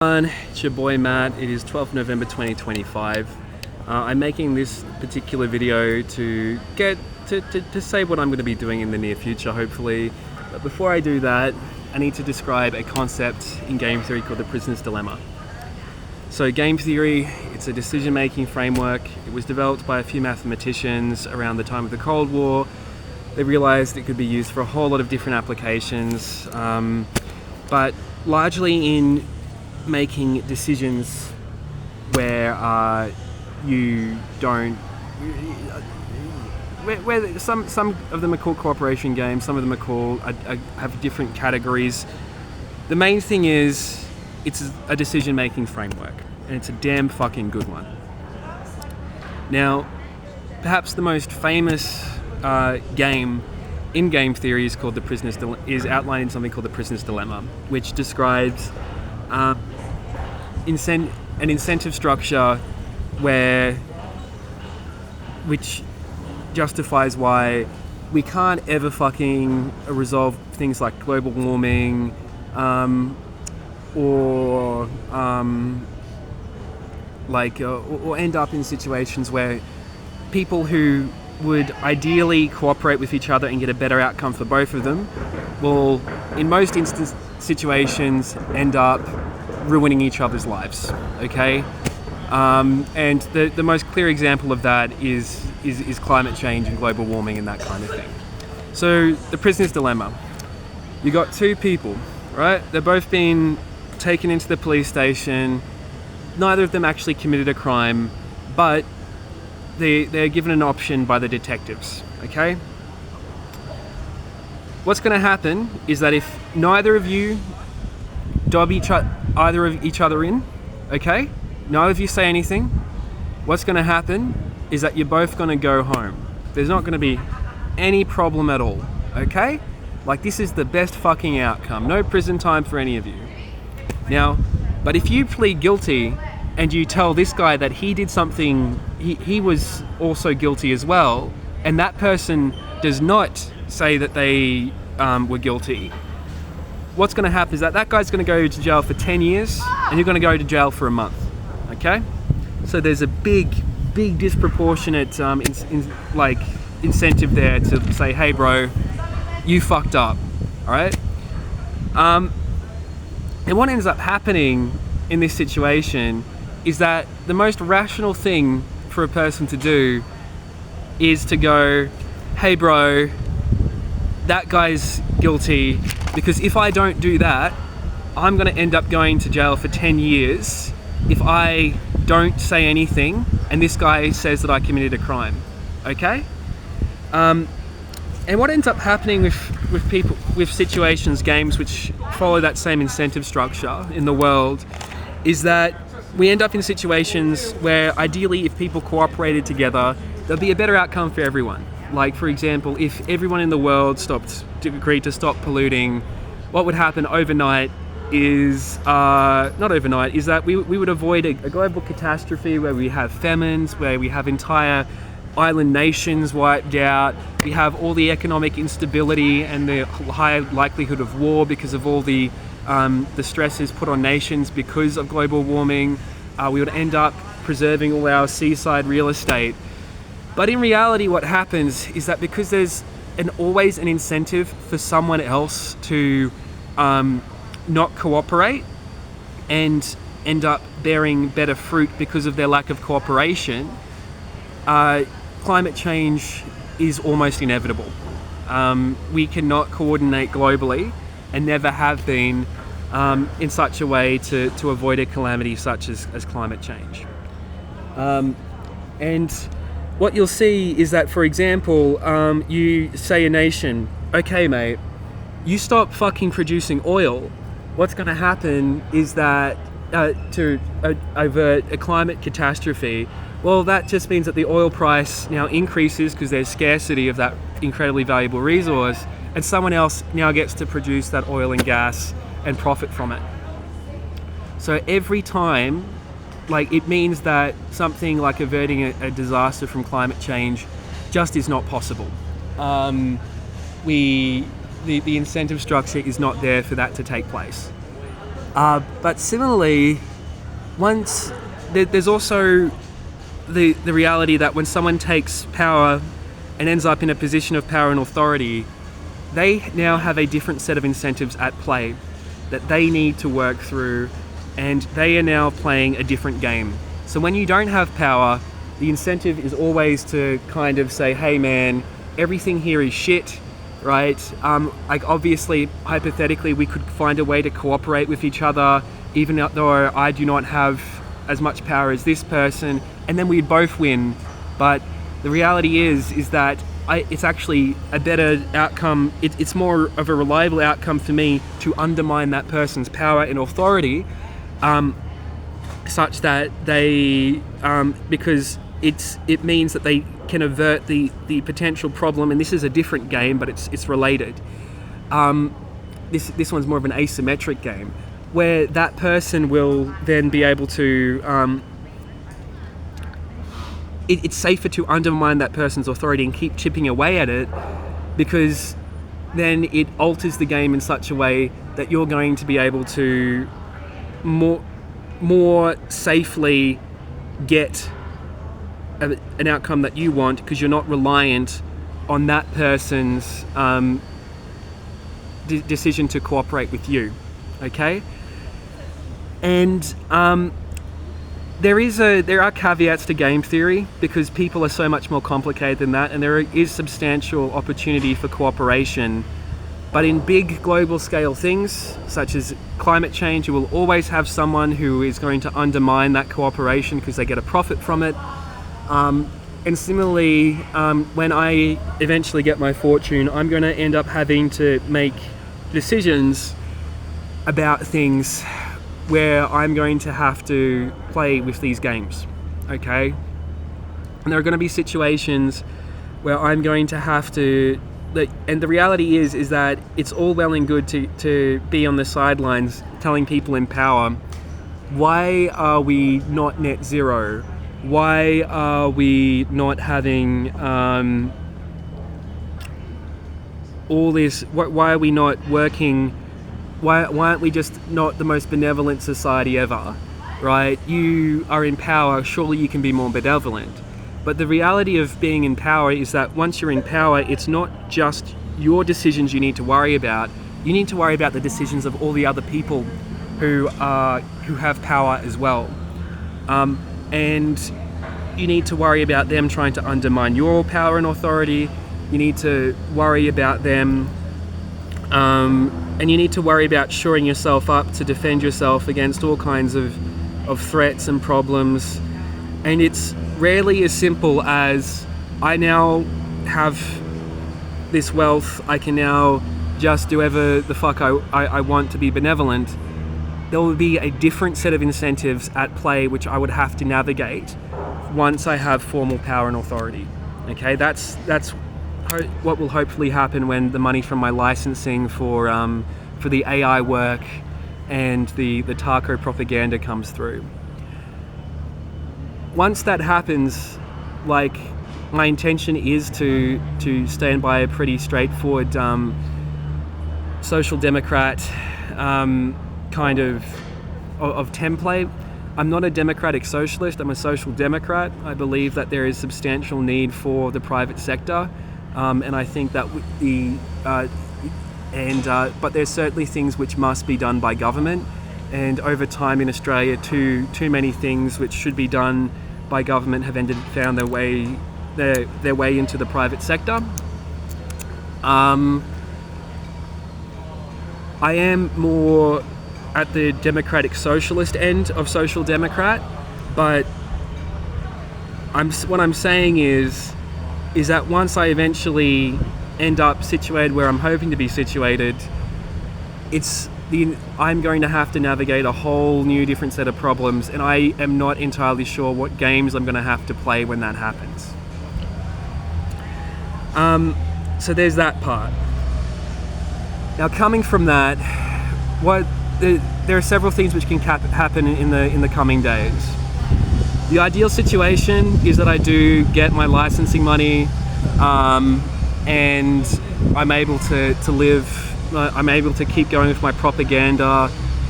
It's your boy Matt. It is 12th November 2025. I'm making this particular video to say what I'm going to be doing in the near future, hopefully. But before I do that, I need to describe a concept in game theory called the prisoner's dilemma. So game theory, it's a decision-making framework. It was developed by a few mathematicians around the time of the Cold War. They realized it could be used for a whole lot of different applications, but largely in making decisions where you don't, where some of them are called cooperation games, some of them are called have different categories. The main thing is it's a decision-making framework, and it's a damn fucking good one. Now, perhaps the most famous game in game theory is called is outlined in something called the prisoner's dilemma, which describes an incentive structure which justifies why we can't ever fucking resolve things like global warming, or end up in situations where people who would ideally cooperate with each other and get a better outcome for both of them will, in most situations, end up ruining each other's lives, okay? And the most clear example of that is climate change and global warming and that kind of thing. So the prisoner's dilemma. You got two people, right? They're both been taken into the police station. Neither of them actually committed a crime, but they're given an option by the detectives, okay? What's going to happen is that if neither of you dob either of each other in, okay? Neither of you say anything. What's going to happen is that you're both going to go home. There's not going to be any problem at all, okay? Like, this is the best fucking outcome. No prison time for any of you. Now, but if you plead guilty and you tell this guy that he did something, he was also guilty as well, and that person does not say that they were guilty, what's going to happen is that guy's going to go to jail for 10 years and you're going to go to jail for a month, okay? So there's a big disproportionate incentive there to say, hey bro, you fucked up, all right? And what ends up happening in this situation is that the most rational thing for a person to do is to go, hey bro, that guy's guilty, because if I don't do that, I'm going to end up going to jail for 10 years if I don't say anything and this guy says that I committed a crime, okay? And what ends up happening with people, with situations, games which follow that same incentive structure in the world, is that we end up in situations where ideally if people cooperated together, there'll be a better outcome for everyone. Like, for example, if everyone in the world agreed to stop polluting, what would happen overnight is, that we would avoid a global catastrophe where we have famines, where we have entire island nations wiped out, we have all the economic instability and the high likelihood of war because of all the stresses put on nations because of global warming. We would end up preserving all our seaside real estate. But in reality, what happens is that because there's always an incentive for someone else to not cooperate and end up bearing better fruit because of their lack of cooperation, climate change is almost inevitable. We cannot coordinate globally and never have been in such a way to avoid a calamity such as climate change. And what you'll see is that, for example, you say a nation, okay mate, you stop fucking producing oil, what's going to happen is that to avert a climate catastrophe, well, that just means that the oil price now increases because there's scarcity of that incredibly valuable resource, and someone else now gets to produce that oil and gas and profit from it. So every time, it means that something like averting a disaster from climate change just is not possible. The incentive structure is not there for that to take place. But similarly, once there's also the reality that when someone takes power and ends up in a position of power and authority, they now have a different set of incentives at play that they need to work through, and they are now playing a different game. So when you don't have power, the incentive is always to kind of say, hey man, everything here is shit, right? Like obviously, hypothetically, we could find a way to cooperate with each other, even though I do not have as much power as this person, and then we'd both win. But the reality is that it's actually a better outcome. It's more of a reliable outcome for me to undermine that person's power and authority, such that they, because it means that they can avert the potential problem. And this is a different game, but it's related. This one's more of an asymmetric game, where that person will then be able to. It's safer to undermine that person's authority and keep chipping away at it, because then it alters the game in such a way that you're going to be able to more safely get an outcome that you want, because you're not reliant on that person's decision to cooperate with you. Okay? And there are caveats to game theory, because people are so much more complicated than that, and there is substantial opportunity for cooperation. But in big global scale things, such as climate change, you will always have someone who is going to undermine that cooperation because they get a profit from it. And similarly, when I eventually get my fortune, I'm going to end up having to make decisions about things where I'm going to have to play with these games, okay? And there are going to be situations where I'm going to have to, and the reality is that it's all well and good to be on the sidelines telling people in power, why are we not net zero? Why are we not having all this, why are we not working? Why aren't we just not the most benevolent society ever, right? You are in power, surely you can be more benevolent. But the reality of being in power is that once you're in power, it's not just your decisions you need to worry about. You need to worry about the decisions of all the other people who have power as well. And you need to worry about them trying to undermine your power and authority. You need to worry about them and you need to worry about shoring yourself up to defend yourself against all kinds of threats and problems. And it's rarely as simple as, I now have this wealth, I can now just do whatever the fuck I want to be benevolent. There will be a different set of incentives at play which I would have to navigate once I have formal power and authority. Okay, that's what will hopefully happen when the money from my licensing for the AI work and the Tac0 propaganda comes through. Once that happens, like, my intention is to stand by a pretty straightforward social democrat kind of template. I'm not a democratic socialist, I'm a social democrat. I believe that there is substantial need for the private sector. And I think that but there's certainly things which must be done by government, and over time in Australia, too many things which should be done by government have found their way into the private sector. I am more at the democratic socialist end of social democrat, but what I'm saying is that once I eventually end up situated where I'm hoping to be situated, I'm going to have to navigate a whole new different set of problems, and I am not entirely sure what games I'm going to have to play when that happens. So there's that part. Now, coming from that, there are several things which can happen in the coming days. The ideal situation is that I do get my licensing money, and I'm able to live. I'm able to keep going with my propaganda.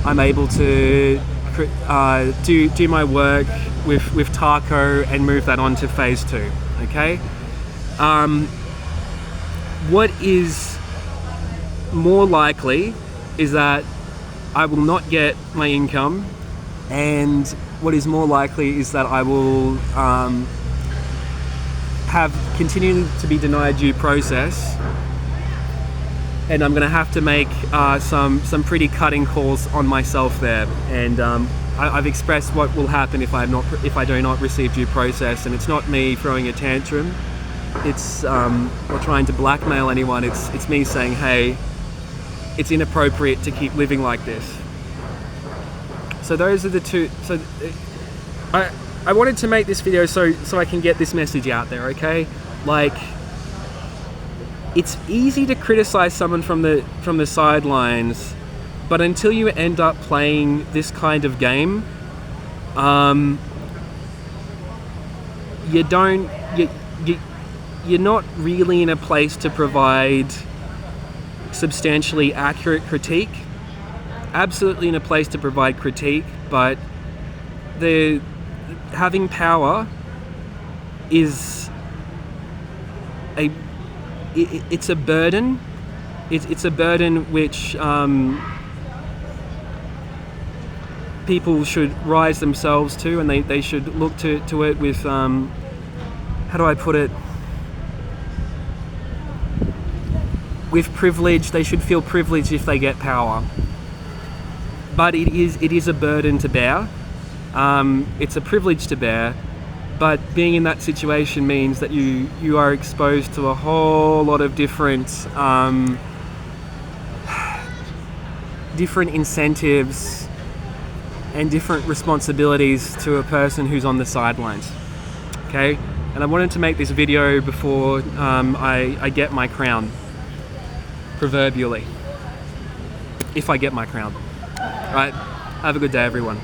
I'm able to do my work with Tac0 and move that on to phase 2. Okay. What is more likely is that I will not get my income, and what is more likely is that I will have continued to be denied due process, and I'm going to have to make some pretty cutting calls on myself there. And I've expressed what will happen if I do not receive due process, and it's not me throwing a tantrum. It's or trying to blackmail anyone. It's me saying, hey, it's inappropriate to keep living like this. So those are the two. So I wanted to make this video so I can get this message out there. Okay, like, it's easy to criticize someone from the sidelines, but until you end up playing this kind of game, you're not really in a place to provide substantially accurate critique. Absolutely in a place to provide critique, but having power is it's a burden. It's a burden which people should rise themselves to, and they should look to it with how do I put it? With privilege. They should feel privileged if they get power. But it is a burden to bear. It's a privilege to bear, but being in that situation means that you are exposed to a whole lot of different incentives and different responsibilities to a person who's on the sidelines. Okay, and I wanted to make this video before I get my crown, proverbially, if I get my crown. Right, have a good day, everyone.